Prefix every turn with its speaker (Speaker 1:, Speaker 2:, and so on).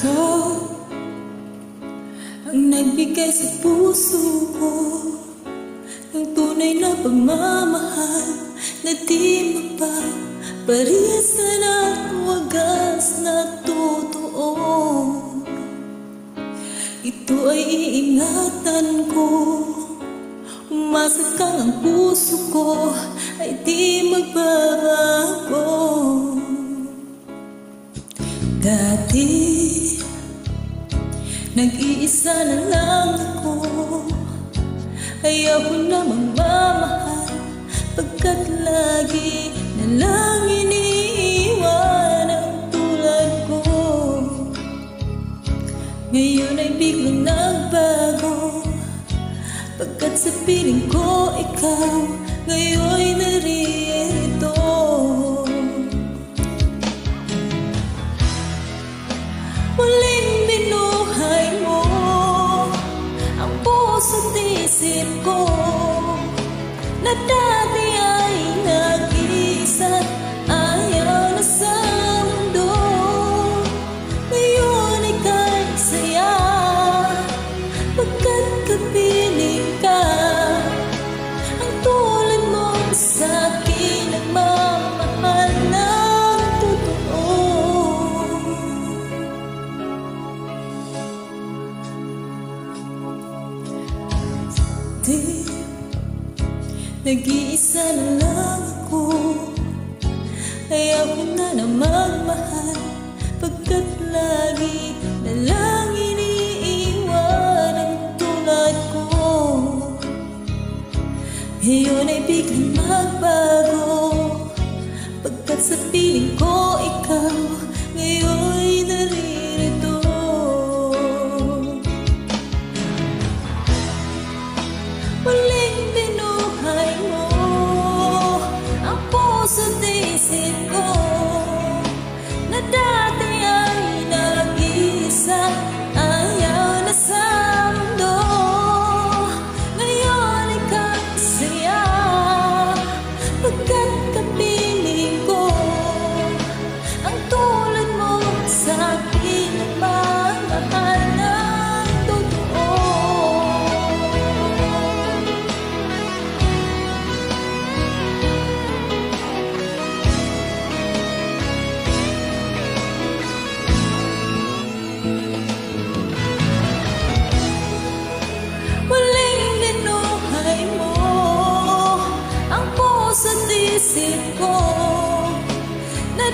Speaker 1: Ikaw ang nagbigay sa puso ko ng tunay na pagmamahal na di magpaparisan at wagas na totoo. Ito ay iingatan ko, umasa kang ang puso ko ay di magbabago. Dati nag-iisa na lang ako, ayaw ko na magmamahal, pagkat lagi na lang iniiwan ang tulad ko. Ngayon ay biglang nagbago, pagkat sa piling ko ikaw ngayon'y naririto. Muling binuhay mo ang puso't isip ko na dati ay nag-iisa't ayaw na sa mundo. Ngayon ika'y saya, pagkat kapiling ka. Ang tulad mo sa'kin nagmamahal ng totoo. Di nag-iisa na lang ako, ayaw ko na magmahal, pagkat lagi na lang iniiwan ang tulad ko. Ngayon ay biglang magbago, pagkat sa piling ko ikaw ngayon'y naririto. Muling binuhay mo ang puso't isip ko na dati ay nag-iisa, ayaw na sa mundo. Ngayon ika'y saya, pagkat kapiling ko. Ang tulad mo sa'kin nagmamahal ng totoo. Muling binuhay mo ang puso't isip ko na